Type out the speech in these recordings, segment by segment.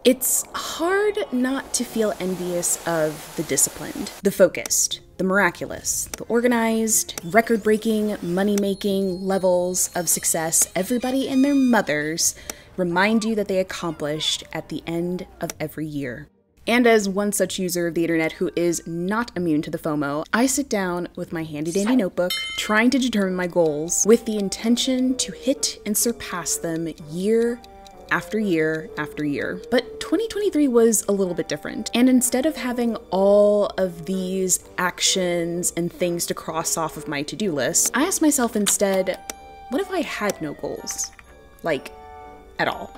It's hard not to feel envious of the disciplined, the focused, the miraculous, the organized, record-breaking, money-making levels of success everybody and their mothers remind you that they accomplished at the end of every year. And as one such user of the internet who is not immune to the FOMO, I sit down with my handy-dandy notebook, trying to determine my goals with the intention to hit and surpass them year after year after year. But 2023 was a little bit different. And instead of having all of these actions and things to cross off of my to-do list, I asked myself instead, what if I had no goals? Like, at all?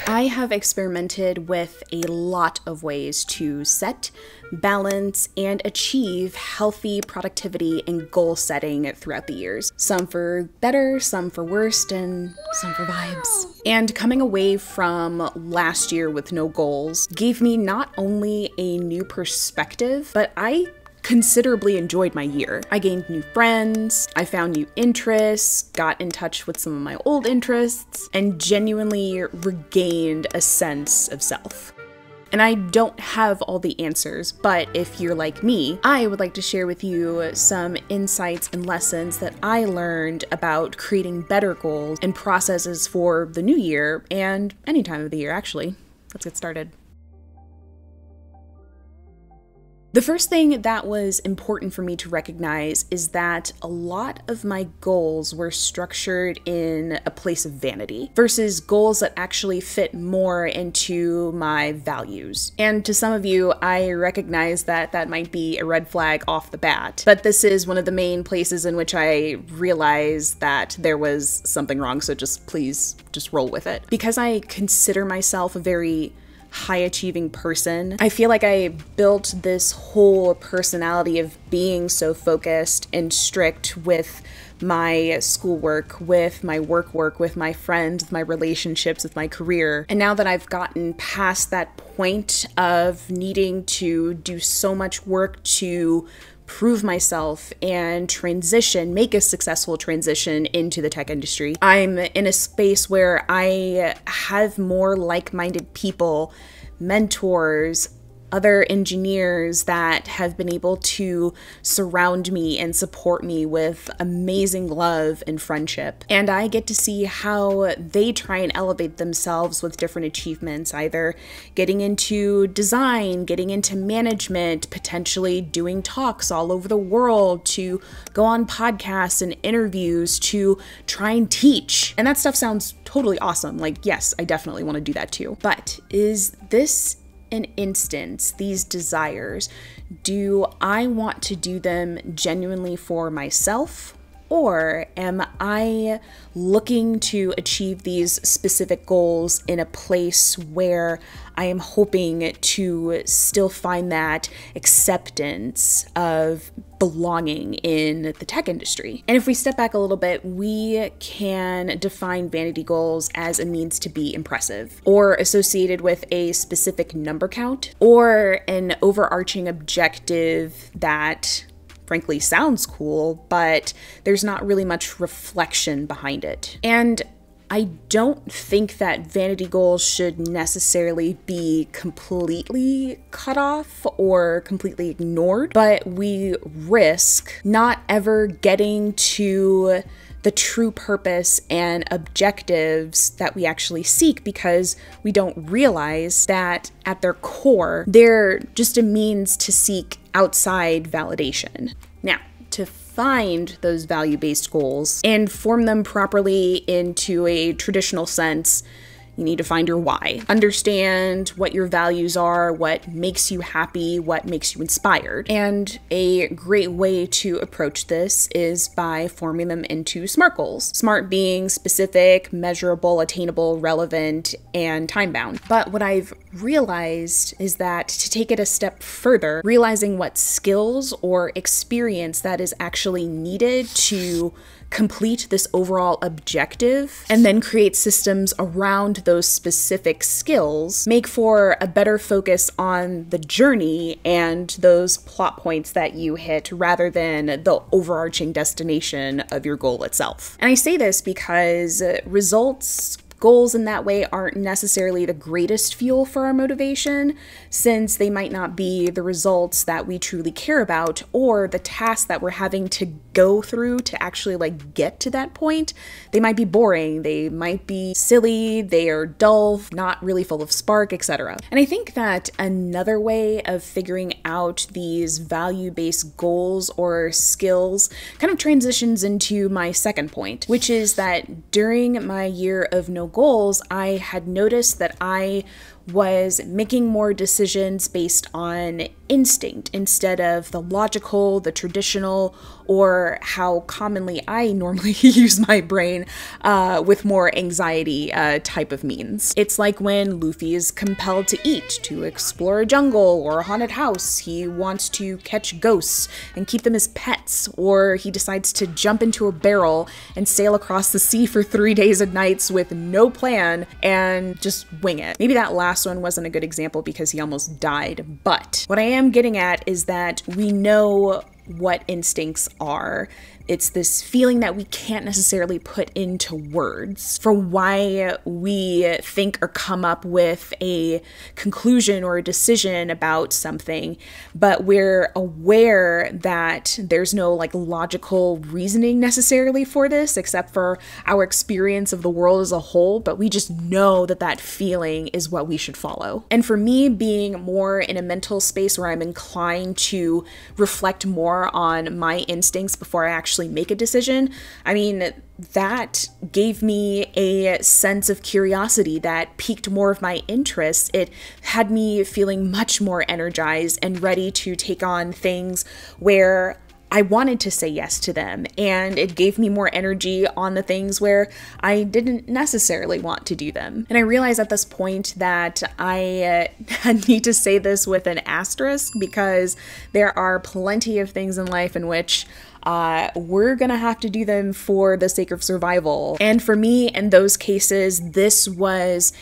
I have experimented with a lot of ways to set, balance, and achieve healthy productivity and goal setting throughout the years. Some for better, some for worse, and some for vibes. And coming away from last year with no goals gave me not only a new perspective, but I considerably enjoyed my year. I gained new friends, I found new interests, got in touch with some of my old interests, and genuinely regained a sense of self. And I don't have all the answers, but if you're like me, I would like to share with you some insights and lessons that I learned about creating better goals and processes for the new year, and any time of the year actually. Let's get started. The first thing that was important for me to recognize is that a lot of my goals were structured in a place of vanity versus goals that actually fit more into my values. And to some of you, I recognize that that might be a red flag off the bat, but this is one of the main places in which I realized that there was something wrong, so please roll with it. Because I consider myself a very high-achieving person, I feel like I built this whole personality of being so focused and strict with my schoolwork, with my work, with my friends, with my relationships, with my career. And now that I've gotten past that point of needing to do so much work to prove myself and make a successful transition into the tech industry, I'm in a space where I have more like-minded people, mentors, other engineers that have been able to surround me and support me with amazing love and friendship. And I get to see how they try and elevate themselves with different achievements, either getting into design, getting into management, potentially doing talks all over the world, to go on podcasts and interviews, to try and teach. And that stuff sounds totally awesome. Like, yes, I definitely want to do that too. But is this an instance, these desires, do I want to do them genuinely for myself? Or am I looking to achieve these specific goals in a place where I am hoping to still find that acceptance of belonging in the tech industry? And if we step back a little bit, we can define vanity goals as a means to be impressive, or associated with a specific number count, or an overarching objective that frankly sounds cool, but there's not really much reflection behind it. And I don't think that vanity goals should necessarily be completely cut off or completely ignored, but we risk not ever getting to the true purpose and objectives that we actually seek because we don't realize that at their core, they're just a means to seek outside validation. Now, to find those value-based goals and form them properly into a traditional sense, you need to find your why. Understand what your values are, what makes you happy, what makes you inspired. And a great way to approach this is by forming them into SMART goals. SMART being specific, measurable, attainable, relevant, and time-bound. But what I've realized is that to take it a step further, realizing what skills or experience that is actually needed to complete this overall objective, and then create systems around those specific skills, make for a better focus on the journey and those plot points that you hit rather than the overarching destination of your goal itself. And I say this because results goals in that way aren't necessarily the greatest fuel for our motivation, since they might not be the results that we truly care about or the tasks that we're having to go through to actually like get to that point. They might be boring, they might be silly, they are dull, not really full of spark, etc. And I think that another way of figuring out these value-based goals or skills kind of transitions into my second point, which is that during my year of no goals, I had noticed that I was making more decisions based on instinct instead of the logical, the traditional, or how commonly I normally use my brain with more anxiety type of means. It's like when Luffy is compelled to eat, to explore a jungle or a haunted house. He wants to catch ghosts and keep them as pets, or he decides to jump into a barrel and sail across the sea for 3 days and nights with no plan and just wing it. Maybe that last one wasn't a good example because he almost died, but what I am getting at is that we know what instincts are. It's this feeling that we can't necessarily put into words for why we think or come up with a conclusion or a decision about something, but we're aware that there's no like logical reasoning necessarily for this except for our experience of the world as a whole, but we just know that that feeling is what we should follow. And for me, being more in a mental space where I'm inclined to reflect more on my instincts before I actually make a decision, I mean, that gave me a sense of curiosity that piqued more of my interest. It had me feeling much more energized and ready to take on things where I wanted to say yes to them, and it gave me more energy on the things where I didn't necessarily want to do them. And I realize at this point that I need to say this with an asterisk, because there are plenty of things in life in which we're gonna have to do them for the sake of survival. And for me, in those cases, this was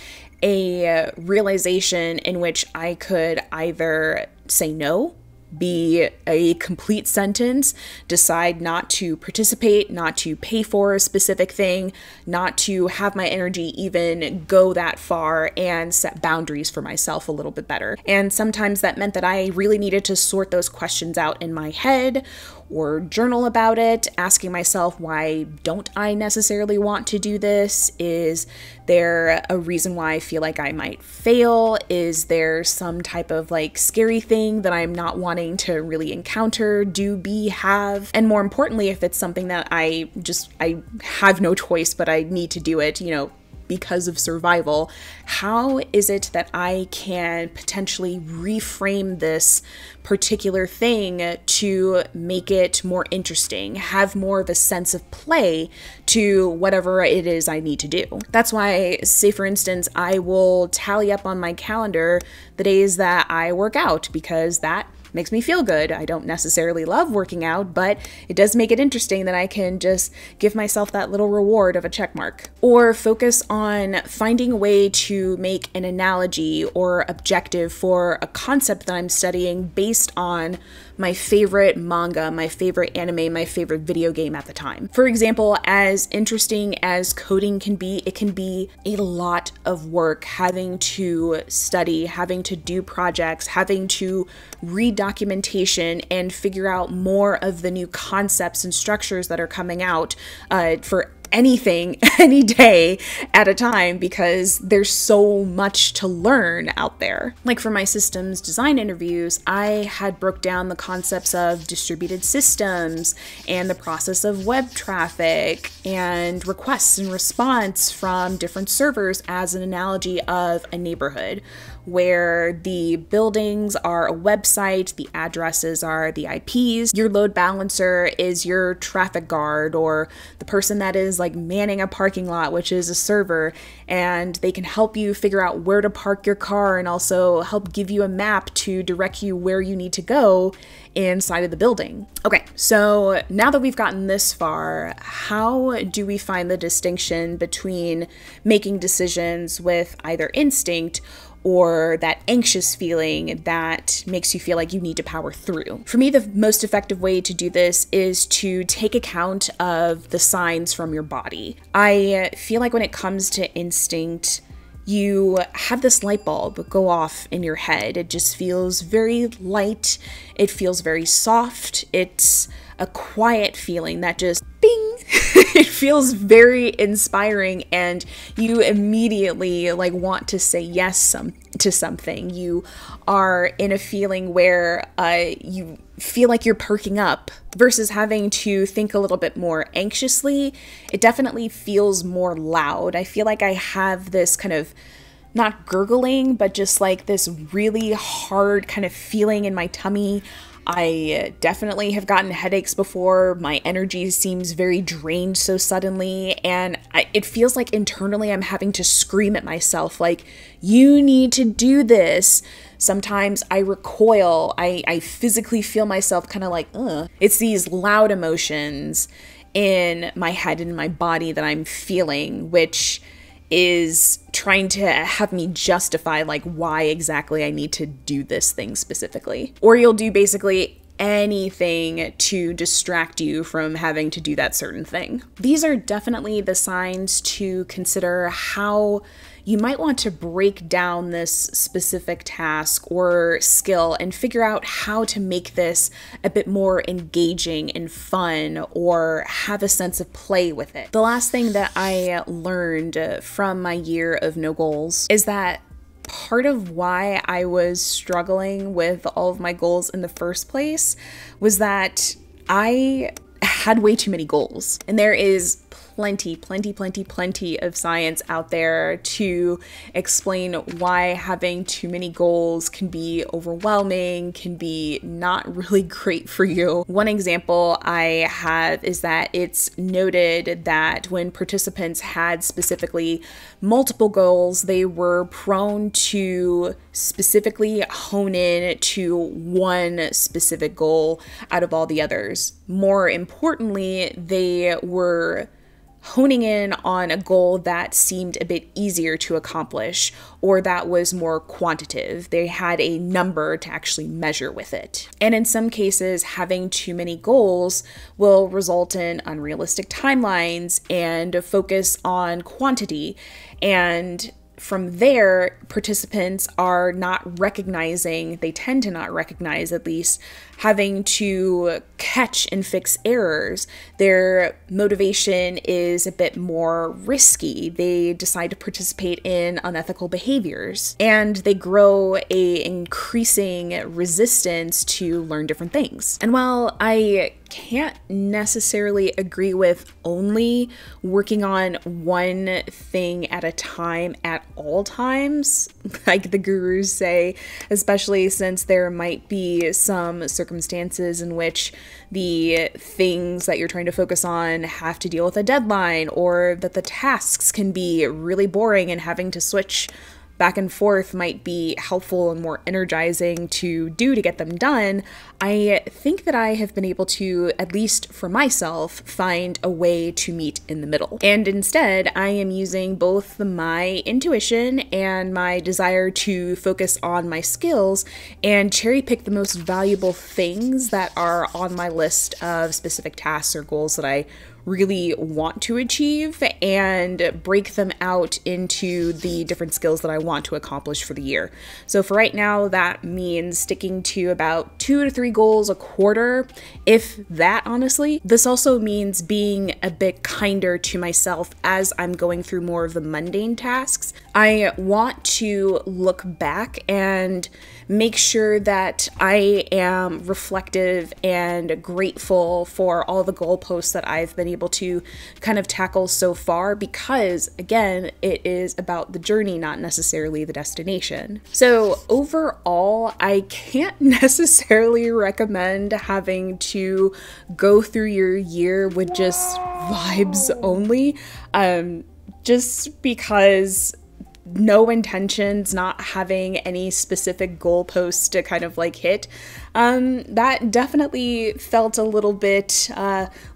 a realization in which I could either say no, be a complete sentence, decide not to participate, not to pay for a specific thing, not to have my energy even go that far, and set boundaries for myself a little bit better. And sometimes that meant that I really needed to sort those questions out in my head or journal about it, asking myself, why don't I necessarily want to do this? Is there a reason why I feel like I might fail? Is there some type of like scary thing that I'm not wanting to really encounter, do, be, have? And more importantly, if it's something that I have no choice, but I need to do it, because of survival, how is it that I can potentially reframe this particular thing to make it more interesting, have more of a sense of play to whatever it is I need to do? That's why, say for instance, I will tally up on my calendar the days that I work out, because that makes me feel good. I don't necessarily love working out, but it does make it interesting that I can just give myself that little reward of a check mark. Or focus on finding a way to make an analogy or objective for a concept that I'm studying based on my favorite manga, my favorite anime, my favorite video game at the time. For example, as interesting as coding can be, it can be a lot of work having to study, having to do projects, having to read documentation and figure out more of the new concepts and structures that are coming out for anything, any day at a time, because there's so much to learn out there. Like for my systems design interviews, I had broke down the concepts of distributed systems and the process of web traffic and requests and response from different servers as an analogy of a neighborhood, where the buildings are a website, the addresses are the IPs, your load balancer is your traffic guard or the person that is like manning a parking lot, which is a server, and they can help you figure out where to park your car and also help give you a map to direct you where you need to go inside of the building. Okay, so now that we've gotten this far, how do we find the distinction between making decisions with either instinct or that anxious feeling that makes you feel like you need to power through. For me, the most effective way to do this is to take account of the signs from your body. I feel like when it comes to instinct, you have this light bulb go off in your head. It just feels very light. It feels very soft. It's a quiet feeling that just bing. It feels very inspiring, and you immediately want to say yes to something. You are in a feeling where you feel like you're perking up versus having to think a little bit more anxiously. It definitely feels more loud. I feel like I have this kind of not gurgling, but just like this really hard kind of feeling in my tummy. I definitely have gotten headaches before. My energy seems very drained so suddenly, and it feels like internally I'm having to scream at myself, like, you need to do this. Sometimes I recoil. I physically feel myself kind of like, ugh. It's these loud emotions in my head and in my body that I'm feeling, which is trying to have me justify why exactly I need to do this thing specifically. Or you'll do basically anything to distract you from having to do that certain thing. These are definitely the signs to consider how you might want to break down this specific task or skill and figure out how to make this a bit more engaging and fun, or have a sense of play with it. The last thing that I learned from my year of no goals is that part of why I was struggling with all of my goals in the first place was that I had way too many goals. And there is plenty of science out there to explain why having too many goals can be overwhelming, can be not really great for you. One example I have is that it's noted that when participants had specifically multiple goals, they were prone to specifically hone in to one specific goal out of all the others. More importantly, they were honing in on a goal that seemed a bit easier to accomplish, or that was more quantitative. They had a number to actually measure with it. And in some cases, having too many goals will result in unrealistic timelines and a focus on quantity. And from there, participants are not recognizing, they tend to not recognize at least, having to catch and fix errors. Their motivation is a bit more risky. They decide to participate in unethical behaviors, and they grow a increasing resistance to learn different things. And while I can't necessarily agree with only working on one thing at a time at all times, like the gurus say, especially since there might be some circumstances in which the things that you're trying to focus on have to deal with a deadline, or that the tasks can be really boring and having to switch back and forth might be helpful and more energizing to do to get them done. I think that I have been able to, at least for myself, find a way to meet in the middle. And instead, I am using both my intuition and my desire to focus on my skills and cherry pick the most valuable things that are on my list of specific tasks or goals that I really want to achieve, and break them out into the different skills that I want to accomplish for the year. So for right now, that means sticking to about 2 to 3 goals a quarter, if that, honestly. This also means being a bit kinder to myself as I'm going through more of the mundane tasks. I want to look back and make sure that I am reflective and grateful for all the goalposts that I've been able to kind of tackle so far, because again, it is about the journey, not necessarily the destination. So overall, I can't necessarily recommend having to go through your year with just vibes only, just because no intentions, not having any specific goalposts to kind of like hit, that definitely felt a little bit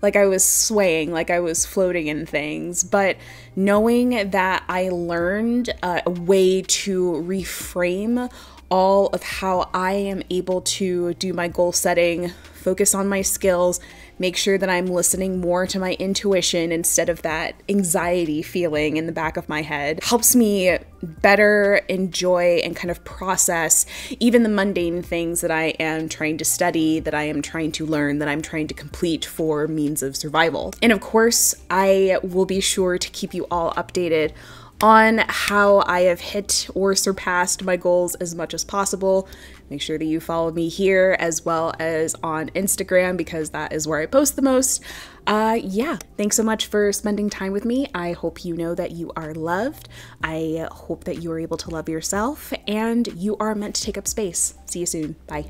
like I was swaying, like I was floating in things. But knowing that I learned a way to reframe all of how I am able to do my goal setting, focus on my skills, make sure that I'm listening more to my intuition instead of that anxiety feeling in the back of my head, helps me better enjoy and kind of process even the mundane things that I am trying to study, that I am trying to learn, that I'm trying to complete for means of survival. And of course, I will be sure to keep you all updated on how I have hit or surpassed my goals as much as possible. Make sure that you follow me here as well as on Instagram, because that is where I post the most. Yeah, thanks so much for spending time with me. I hope you know that you are loved. I hope that you are able to love yourself, and you are meant to take up space. See you soon. Bye.